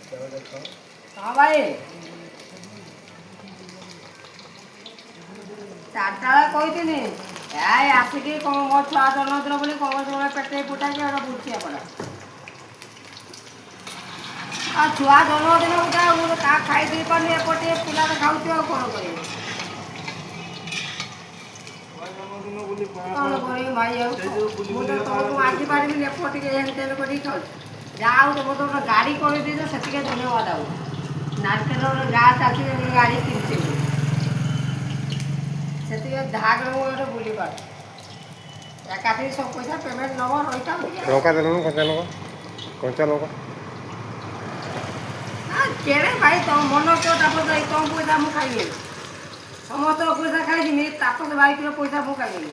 हाँ भाई चार्टा कहती आसिकी मो छुआ जन्मदिन बोली कौन पेटे पुटा कि बुझी आप छुआ जन्मदिन बुझा क्या खाई पानी एपटे पिला खाऊ कौन कर कौन कर भाई मुझे तुमको आखि पारि एपटे हेन तेल कर खाऊ जहाँ तो मत गोटे गाड़ी कर दीजिए से धन्यवाद आउ नारकेल गाँ चलती गाड़ी किनते से धाग मुझे बुली पार एकाठी सब पैसा पेमेंट नब रही लंका देलुन कंचा लंका केड़े भाई तुम मन तो तापस भाई कम पैसा मुझे खाइए समस्त पैसा खाई तापस भाई पैसा मुझे खाइए।